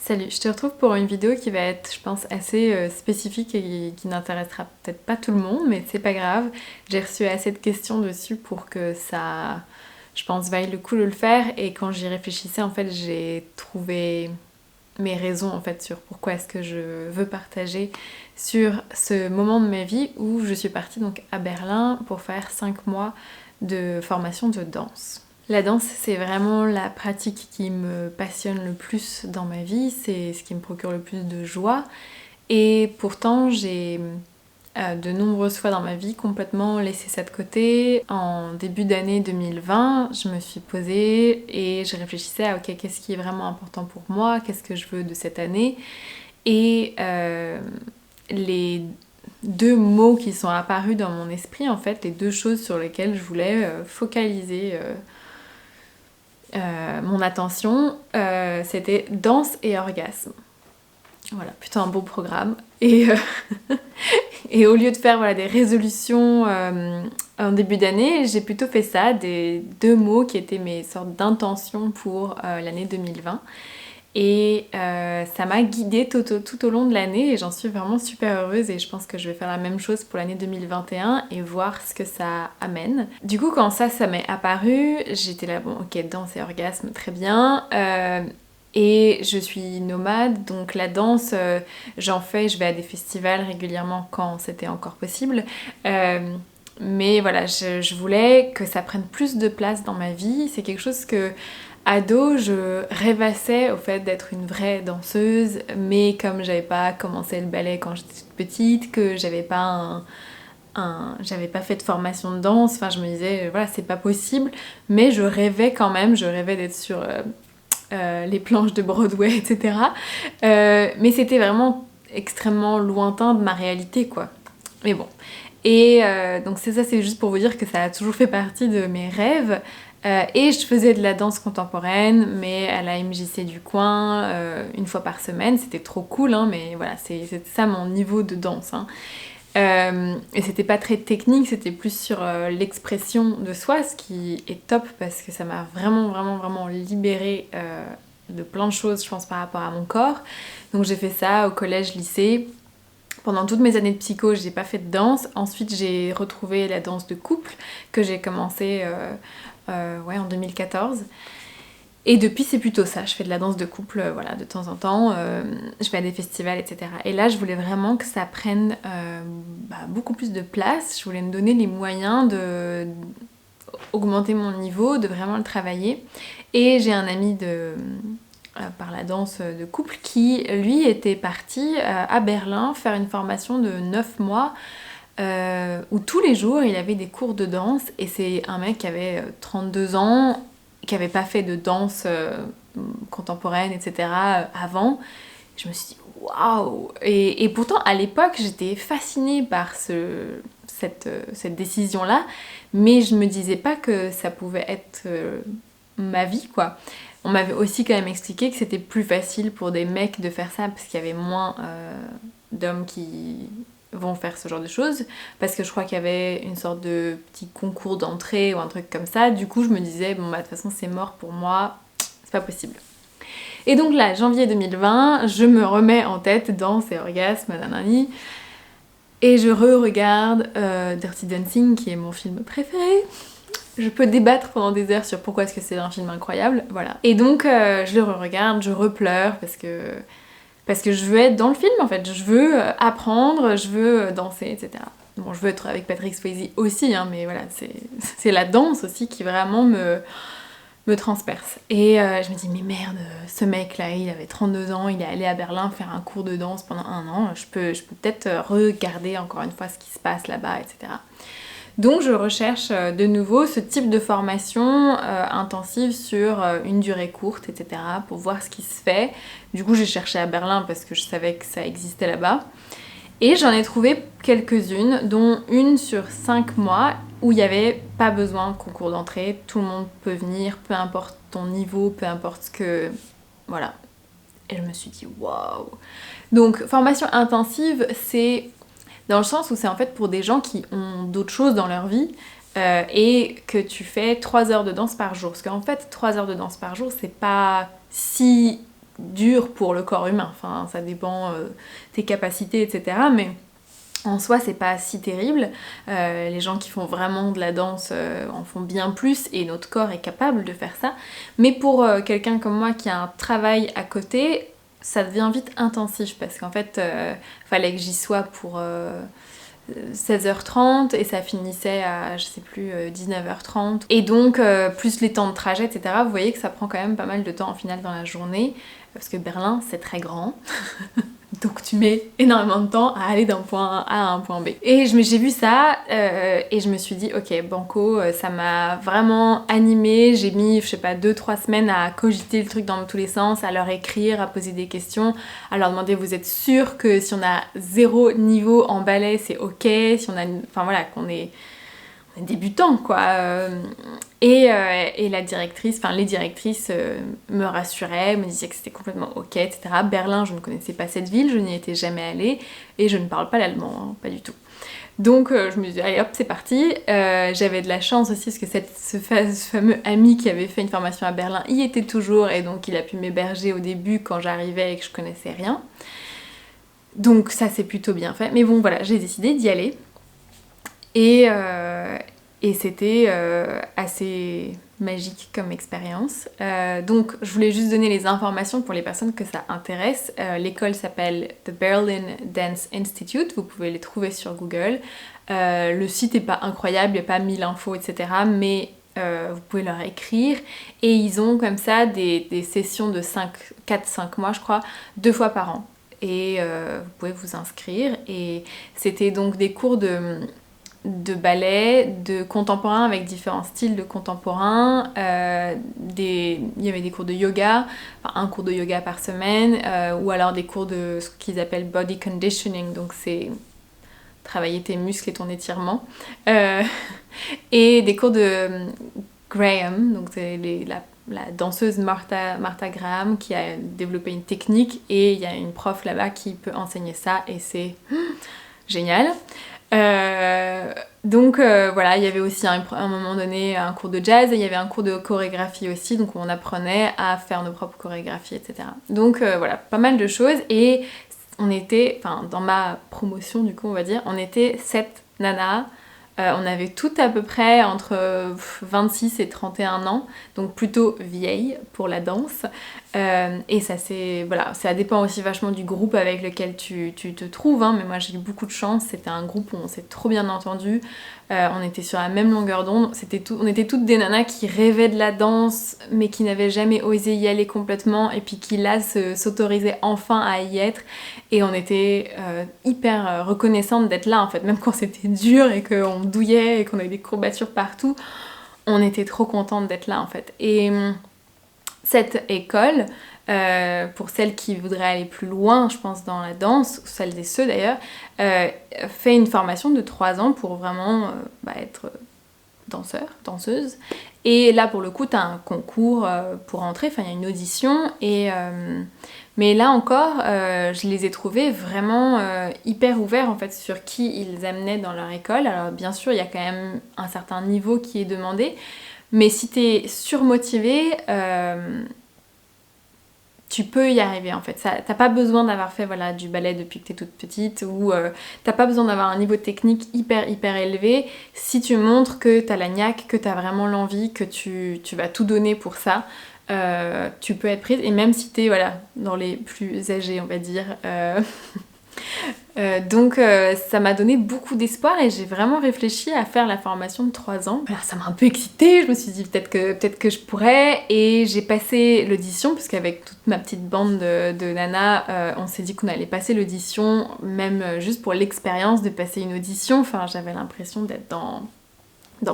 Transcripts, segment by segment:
Salut, je te retrouve pour une vidéo qui va être, je pense, assez spécifique et qui n'intéressera peut-être pas tout le monde, mais c'est pas grave. J'ai reçu assez de questions dessus pour que ça, je pense, vaille le coup de le faire. Et quand j'y réfléchissais, en fait, j'ai trouvé mes raisons en fait sur pourquoi est-ce que je veux partager sur ce moment de ma vie où je suis partie donc à Berlin pour faire 5 mois de formation de danse. La danse, c'est vraiment la pratique qui me passionne le plus dans ma vie, c'est ce qui me procure le plus de joie. Et pourtant, j'ai de nombreuses fois dans ma vie complètement laissé ça de côté. En début d'année 2020, je me suis posée et je réfléchissais à ok, qu'est-ce qui est vraiment important pour moi, qu'est-ce que je veux de cette année. Et les deux mots qui sont apparus dans mon esprit, en fait, les deux choses sur lesquelles je voulais focaliser mon attention, c'était danse et orgasme. Voilà, plutôt un beau programme. Et au lieu de faire voilà, des résolutions en début d'année, j'ai plutôt fait ça, des deux mots qui étaient mes sortes d'intentions pour l'année 2020. Et ça m'a guidée tout au long de l'année et j'en suis vraiment super heureuse et je pense que je vais faire la même chose pour l'année 2021 et voir ce que ça amène. Du coup quand ça m'est apparu, j'étais là bon ok danse et orgasme très bien. Et je suis nomade, donc la danse, j'en fais, je vais à des festivals régulièrement quand c'était encore possible. Mais voilà, je voulais que ça prenne plus de place dans ma vie. C'est quelque chose que, ado, je rêvassais au fait d'être une vraie danseuse, mais comme j'avais pas commencé le ballet quand j'étais toute petite, que j'avais pas j'avais pas fait de formation de danse, enfin je me disais voilà c'est pas possible, mais je rêvais quand même, je rêvais d'être sur les planches de Broadway, etc. Mais c'était vraiment extrêmement lointain de ma réalité, quoi. Mais bon. Et donc c'est ça, c'est juste pour vous dire que ça a toujours fait partie de mes rêves. Et je faisais de la danse contemporaine, mais à la MJC du coin, une fois par semaine. C'était trop cool, hein, mais voilà, c'était ça mon niveau de danse. Hein. Et c'était pas très technique, c'était plus sur l'expression de soi, ce qui est top parce que ça m'a vraiment libérée de plein de choses, je pense, par rapport à mon corps. Donc j'ai fait ça au collège, lycée. Pendant toutes mes années de psycho, j'ai pas fait de danse. Ensuite, j'ai retrouvé la danse de couple que j'ai commencé en 2014. Et depuis, c'est plutôt ça. Je fais de la danse de couple, voilà, de temps en temps. Je vais à des festivals, etc. Et là, je voulais vraiment que ça prenne beaucoup plus de place. Je voulais me donner les moyens de augmenter mon niveau, de vraiment le travailler. Et j'ai un ami par la danse de couple qui, lui, était parti à Berlin faire une formation de 9 mois où tous les jours, il avait des cours de danse. Et c'est un mec qui avait 32 ans, qui n'avait pas fait de danse contemporaine, etc. avant. Je me suis dit, waouh! Et pourtant, à l'époque, j'étais fascinée par cette décision-là, mais je me disais pas que ça pouvait être ma vie, quoi. On m'avait aussi quand même expliqué que c'était plus facile pour des mecs de faire ça parce qu'il y avait moins d'hommes qui vont faire ce genre de choses, parce que je crois qu'il y avait une sorte de petit concours d'entrée ou un truc comme ça. Du coup, je me disais, bon bah de toute façon c'est mort pour moi, c'est pas possible. Et donc là, janvier 2020, je me remets en tête danse et orgasme, nanani, et je re-regarde Dirty Dancing, qui est mon film préféré. Je peux débattre pendant des heures sur pourquoi est-ce que c'est un film incroyable, voilà. Et donc je le re-regarde, je repleure parce que je veux être dans le film en fait, je veux apprendre, je veux danser, etc. Bon, je veux être avec Patrick Swayze aussi, hein, mais voilà, c'est la danse aussi qui vraiment me transperce. Et je me dis, mais merde, ce mec-là, il avait 32 ans, il est allé à Berlin faire un cours de danse pendant 1 an, je peux peut-être regarder encore une fois ce qui se passe là-bas, etc. Donc je recherche de nouveau ce type de formation intensive sur une durée courte, etc. pour voir ce qui se fait. Du coup j'ai cherché à Berlin parce que je savais que ça existait là-bas. Et j'en ai trouvé quelques-unes, dont une sur 5 mois où il n'y avait pas besoin de concours d'entrée. Tout le monde peut venir, peu importe ton niveau, peu importe ce que... Voilà. Et je me suis dit waouh. Donc formation intensive, c'est... dans le sens où c'est en fait pour des gens qui ont d'autres choses dans leur vie et que tu fais 3 heures de danse par jour. Parce qu'en fait, 3 heures de danse par jour, c'est pas si dur pour le corps humain, enfin ça dépend tes capacités, etc. Mais en soi, c'est pas si terrible. Les gens qui font vraiment de la danse en font bien plus et notre corps est capable de faire ça. Mais pour quelqu'un comme moi qui a un travail à côté, ça devient vite intensif parce qu'en fait, fallait que j'y sois pour 16h30 et ça finissait à, je sais plus, 19h30. Et donc, plus les temps de trajet, etc., vous voyez que ça prend quand même pas mal de temps en final dans la journée parce que Berlin, c'est très grand. Donc tu mets énormément de temps à aller d'un point A à un point B. Et j'ai vu ça et je me suis dit ok, banco, ça m'a vraiment animée. J'ai mis, je sais pas, 2-3 semaines à cogiter le truc dans tous les sens, à leur écrire, à poser des questions, à leur demander vous êtes sûr que si on a 0 niveau en ballet c'est ok, si on a, enfin voilà, qu'on est débutant quoi. Et la directrice, enfin les directrices me rassuraient, me disaient que c'était complètement ok, etc. Berlin, je ne connaissais pas cette ville, je n'y étais jamais allée et je ne parle pas l'allemand, hein, pas du tout. Donc je me suis dit allez hop c'est parti. J'avais de la chance aussi parce que ce fameux ami qui avait fait une formation à Berlin y était toujours et donc il a pu m'héberger au début quand j'arrivais et que je connaissais rien. Donc ça c'est plutôt bien fait. Mais bon voilà, j'ai décidé d'y aller. Et c'était assez magique comme expérience. Donc je voulais juste donner les informations pour les personnes que ça intéresse. L'école s'appelle The Berlin Dance Institute, vous pouvez les trouver sur Google. Le site n'est pas incroyable, il n'y a pas 1000 infos, etc. Mais vous pouvez leur écrire. Et ils ont comme ça des sessions de 4-5 mois, je crois, 2 fois par an. Et vous pouvez vous inscrire. Et c'était donc des cours de ballet, de contemporain avec différents styles de contemporain, il y avait des cours de yoga, enfin un cours de yoga par semaine, ou alors des cours de ce qu'ils appellent body conditioning, donc c'est travailler tes muscles et ton étirement, et des cours de Graham, donc c'est la danseuse Martha Graham qui a développé une technique et il y a une prof là-bas qui peut enseigner ça et c'est génial. Donc voilà, il y avait aussi à un moment donné un cours de jazz et il y avait un cours de chorégraphie aussi, donc on apprenait à faire nos propres chorégraphies, etc. Donc voilà, pas mal de choses et on était, enfin dans ma promotion du coup on va dire, on était 7 nanas. On avait toutes à peu près entre 26 et 31 ans, donc plutôt vieilles pour la danse. Et ça c'est, voilà, ça dépend aussi vachement du groupe avec lequel tu te trouves, hein, mais moi j'ai eu beaucoup de chance, c'était un groupe où on s'est trop bien entendu, on était sur la même longueur d'onde, on était toutes des nanas qui rêvaient de la danse, mais qui n'avaient jamais osé y aller complètement, et puis qui là s'autorisaient enfin à y être, et on était hyper reconnaissantes d'être là en fait, même quand c'était dur et qu'on douillait et qu'on avait des courbatures partout, on était trop contentes d'être là en fait. Et cette école, pour celles qui voudraient aller plus loin, je pense, dans la danse, ou celles et ceux d'ailleurs, fait une formation de 3 ans pour vraiment être danseur, danseuse. Et là, pour le coup, tu as un concours pour entrer, enfin, il y a une audition. Mais là encore, je les ai trouvés vraiment hyper ouverts en fait sur qui ils amenaient dans leur école. Alors bien sûr, il y a quand même un certain niveau qui est demandé, mais si t'es surmotivé, tu peux y arriver en fait. T'as pas besoin d'avoir fait voilà, du ballet depuis que t'es toute petite ou t'as pas besoin d'avoir un niveau technique hyper élevé. Si tu montres que t'as la niaque, que t'as vraiment l'envie, que tu vas tout donner pour ça, tu peux être prise. Et même si t'es voilà, dans les plus âgés on va dire. Donc ça m'a donné beaucoup d'espoir et j'ai vraiment réfléchi à faire la formation de 3 ans. Alors, ça m'a un peu excitée, je me suis dit peut-être que je pourrais et j'ai passé l'audition parce qu'avec toute ma petite bande de nanas, on s'est dit qu'on allait passer l'audition même juste pour l'expérience de passer une audition. Enfin j'avais l'impression d'être dans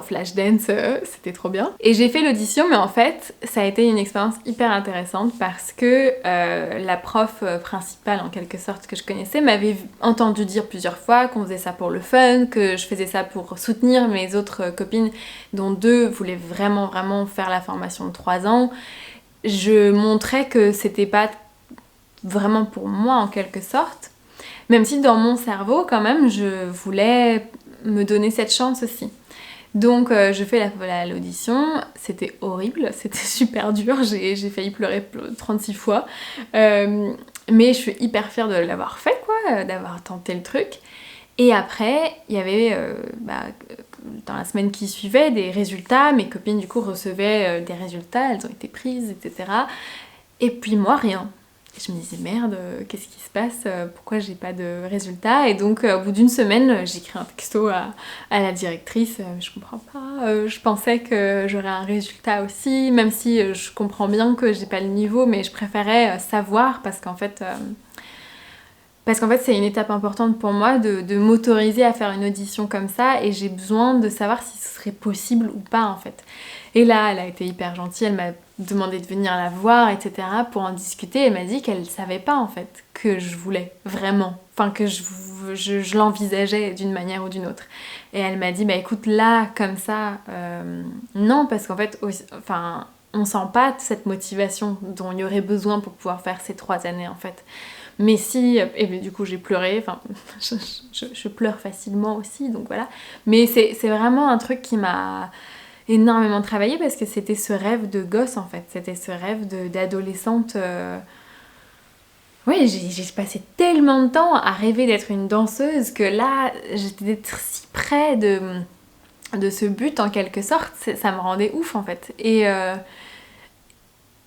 Flashdance, c'était trop bien. Et j'ai fait l'audition, mais en fait, ça a été une expérience hyper intéressante parce que la prof principale, en quelque sorte, que je connaissais, m'avait entendu dire plusieurs fois qu'on faisait ça pour le fun, que je faisais ça pour soutenir mes autres copines, dont 2 voulaient vraiment faire la formation de 3 ans. Je montrais que c'était pas vraiment pour moi, en quelque sorte, même si dans mon cerveau, quand même, je voulais me donner cette chance aussi. Donc je fais l'audition, c'était horrible, c'était super dur, j'ai failli pleurer 36 fois. Mais je suis hyper fière de l'avoir fait, quoi, d'avoir tenté le truc. Et après, il y avait, dans la semaine qui suivait, des résultats. Mes copines, du coup, recevaient des résultats, elles ont été prises, etc. Et puis moi, rien. Et je me disais, merde, qu'est-ce qui se passe? Pourquoi j'ai pas de résultats? Et donc, au bout d'une semaine, j'écris un texto à la directrice. Je comprends pas. Je pensais que j'aurais un résultat aussi, même si je comprends bien que j'ai pas le niveau, mais je préférais savoir parce qu'en fait, c'est une étape importante pour moi de m'autoriser à faire une audition comme ça et j'ai besoin de savoir si ce serait possible ou pas en fait. Et là, elle a été hyper gentille, elle m'a demandé de venir la voir, etc. pour en discuter. Elle m'a dit qu'elle savait pas en fait que je voulais vraiment, enfin que je l'envisageais d'une manière ou d'une autre. Et elle m'a dit, bah écoute, là, comme ça, non, parce qu'en fait, on sent pas cette motivation dont il y aurait besoin pour pouvoir faire ces 3 années en fait. Mais si, et du coup j'ai pleuré, enfin je pleure facilement aussi, donc voilà. Mais c'est vraiment un truc qui m'a énormément travaillé parce que c'était ce rêve de gosse en fait, c'était ce rêve d'adolescente. Oui, j'ai passé tellement de temps à rêver d'être une danseuse que là, j'étais d'être si près de ce but en quelque sorte, ça me rendait ouf en fait.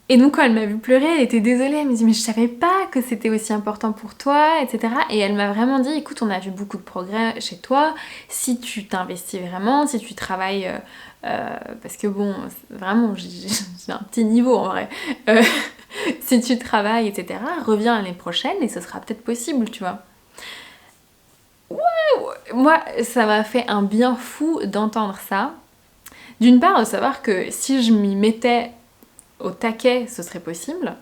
Et donc quand elle m'a vu pleurer, elle était désolée, elle me dit mais je savais pas que c'était aussi important pour toi, etc. Et elle m'a vraiment dit écoute, on a vu beaucoup de progrès chez toi, si tu t'investis vraiment, si tu travailles, parce que bon, vraiment j'ai un petit niveau en vrai, si tu travailles, etc. reviens l'année prochaine et ce sera peut-être possible, tu vois. Moi, ça m'a fait un bien fou d'entendre ça. D'une part, de savoir que si je m'y mettais au taquet, ce serait possible.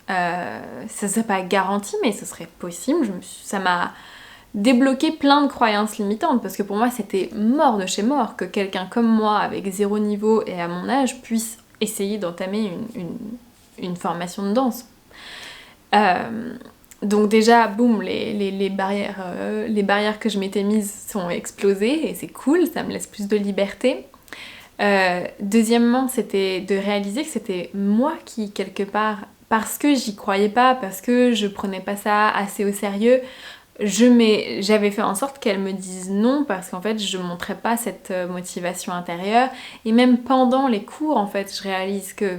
Ça serait pas garanti, mais ce serait possible. Ça m'a débloqué plein de croyances limitantes, parce que pour moi, c'était mort de chez mort que quelqu'un comme moi, avec 0 niveau et à mon âge, puisse essayer d'entamer une formation de danse. Donc déjà, boum, les barrières que je m'étais mises sont explosées, et c'est cool, ça me laisse plus de liberté. Deuxièmement, c'était de réaliser que c'était moi qui, quelque part, parce que j'y croyais pas, parce que je prenais pas ça assez au sérieux, j'avais fait en sorte qu'elle me dise non, parce qu'en fait je montrais pas cette motivation intérieure. Et même pendant les cours, en fait, je réalise que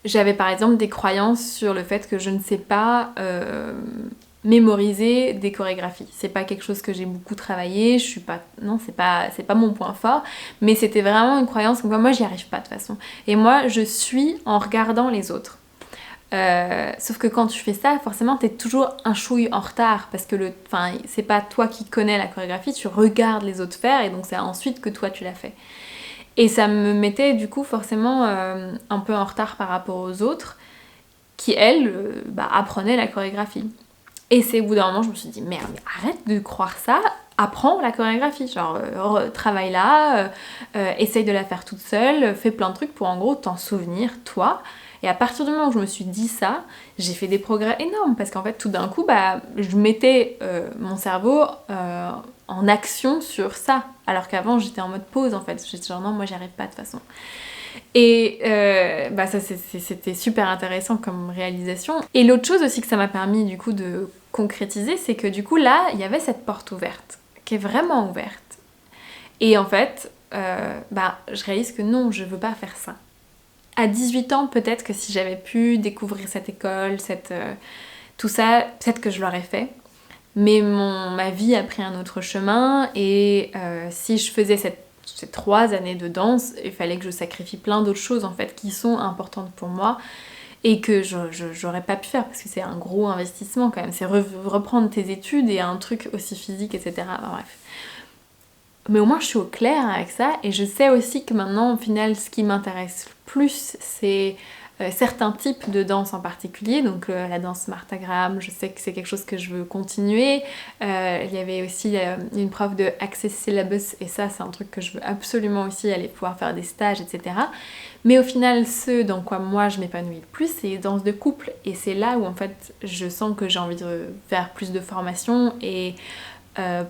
j'avais par exemple des croyances sur le fait que je ne sais pas mémoriser des chorégraphies. C'est pas quelque chose que j'ai beaucoup travaillé, non, c'est pas mon point fort, mais c'était vraiment une croyance comme quoi moi j'y arrive pas de toute façon. Et moi je suis en regardant les autres. Sauf que quand tu fais ça, forcément t'es toujours un chouille en retard parce que c'est pas toi qui connais la chorégraphie, tu regardes les autres faire et donc c'est ensuite que toi tu l'as fait. Et ça me mettait du coup forcément un peu en retard par rapport aux autres qui elles apprenaient la chorégraphie. Et c'est au bout d'un moment je me suis dit merde, mais arrête de croire ça, apprends la chorégraphie, genre travaille là, essaye de la faire toute seule, fais plein de trucs pour en gros t'en souvenir toi. Et à partir du moment où je me suis dit ça, j'ai fait des progrès énormes parce qu'en fait tout d'un coup je mettais mon cerveau en action sur ça, alors qu'avant j'étais en mode pause en fait, j'étais genre non moi j'y arrive pas de toute façon. Et ça c'était super intéressant comme réalisation. Et l'autre chose aussi que ça m'a permis du coup de concrétiser, c'est que du coup là il y avait cette porte ouverte, qui est vraiment ouverte. Et en fait, je réalise que non, je veux pas faire ça. À 18 ans, peut-être que si j'avais pu découvrir cette école, tout ça, peut-être que je l'aurais fait. Mais ma vie a pris un autre chemin et si je faisais ces 3 années de danse, il fallait que je sacrifie plein d'autres choses en fait qui sont importantes pour moi et que j'aurais pas pu faire parce que c'est un gros investissement quand même. C'est reprendre tes études et un truc aussi physique, etc. Enfin, bref. Mais au moins je suis au clair avec ça et je sais aussi que maintenant au final ce qui m'intéresse le plus c'est certains types de danse en particulier, donc la danse Martha Graham, je sais que c'est quelque chose que je veux continuer. Il y avait aussi une prof de Access Syllabus et ça c'est un truc que je veux absolument aussi aller pouvoir faire des stages, etc. Mais au final ce dans quoi moi je m'épanouis le plus c'est les danses de couple et c'est là où en fait je sens que j'ai envie de faire plus de formation et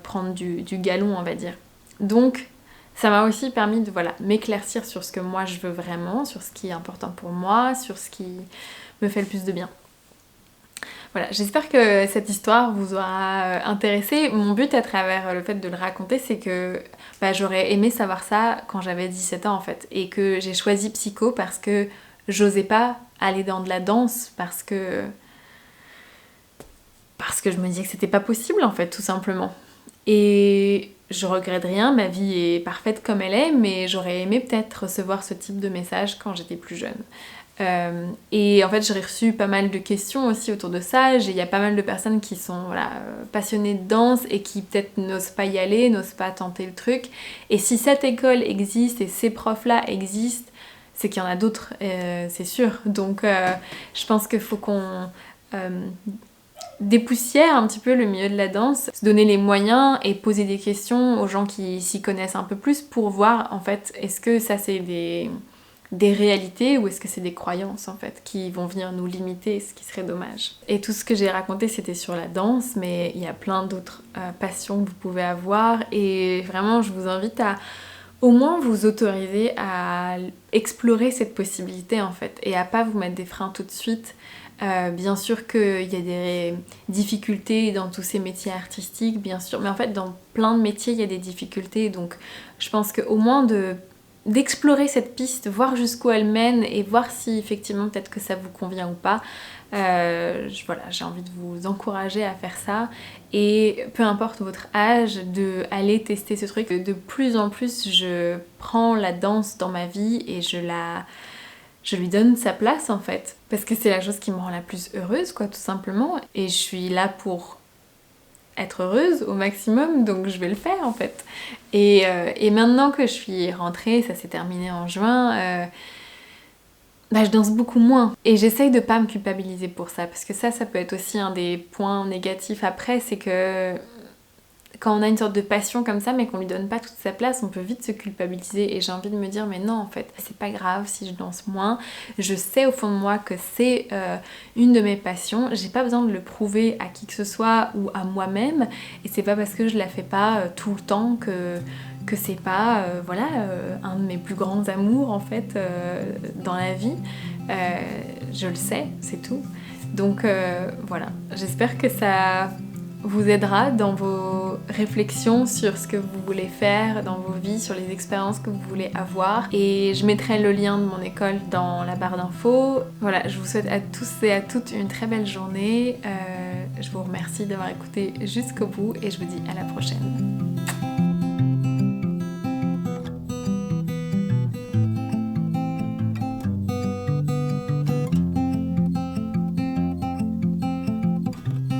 prendre du galon on va dire. Donc Ça m'a aussi permis de m'éclaircir sur ce que moi je veux vraiment, sur ce qui est important pour moi, sur ce qui me fait le plus de bien. Voilà, j'espère que cette histoire vous aura intéressé. Mon but à travers le fait de le raconter, c'est que j'aurais aimé savoir ça quand j'avais 17 ans en fait. Et que j'ai choisi psycho parce que j'osais pas aller dans de la danse, parce que je me disais que c'était pas possible en fait, tout simplement. Et je regrette rien, ma vie est parfaite comme elle est, mais j'aurais aimé peut-être recevoir ce type de message quand j'étais plus jeune. Et en fait j'ai reçu pas mal de questions aussi autour de ça. Il y a pas mal de personnes qui sont passionnées de danse et qui peut-être n'osent pas y aller, n'osent pas tenter le truc. Et si cette école existe et ces profs-là existent, c'est qu'il y en a d'autres, c'est sûr. Donc je pense qu'il faut qu'on dépoussière un petit peu le milieu de la danse, se donner les moyens et poser des questions aux gens qui s'y connaissent un peu plus pour voir en fait est-ce que ça c'est des réalités ou est-ce que c'est des croyances en fait qui vont venir nous limiter, ce qui serait dommage. Et tout ce que j'ai raconté c'était sur la danse, mais il y a plein d'autres passions que vous pouvez avoir et vraiment je vous invite à au moins vous autoriser à explorer cette possibilité en fait et à pas vous mettre des freins tout de suite. Bien sûr qu'il y a des difficultés dans tous ces métiers artistiques, bien sûr, mais en fait dans plein de métiers il y a des difficultés, donc je pense qu'au moins d'explorer cette piste, voir jusqu'où elle mène et voir si effectivement peut-être que ça vous convient ou pas. J'ai envie de vous encourager à faire ça et peu importe votre âge, d'aller tester ce truc. De plus en plus je prends la danse dans ma vie et je lui donne sa place en fait parce que c'est la chose qui me rend la plus heureuse quoi, tout simplement, et je suis là pour être heureuse au maximum, donc je vais le faire en fait. Et maintenant que je suis rentrée, ça s'est terminé en juin, je danse beaucoup moins. Et j'essaye de pas me culpabiliser pour ça, parce que ça peut être aussi un des points négatifs après, c'est que quand on a une sorte de passion comme ça mais qu'on lui donne pas toute sa place, on peut vite se culpabiliser et j'ai envie de me dire mais non en fait c'est pas grave si je danse moins, je sais au fond de moi que c'est une de mes passions, j'ai pas besoin de le prouver à qui que ce soit ou à moi-même et c'est pas parce que je la fais pas tout le temps que c'est pas un de mes plus grands amours en fait dans la vie. Je le sais, c'est tout. Donc voilà, j'espère que ça vous aidera dans vos réflexions sur ce que vous voulez faire dans vos vies, sur les expériences que vous voulez avoir. Et je mettrai le lien de mon école dans la barre d'infos. Voilà, je vous souhaite à tous et à toutes une très belle journée. Je vous remercie d'avoir écouté jusqu'au bout et je vous dis à la prochaine.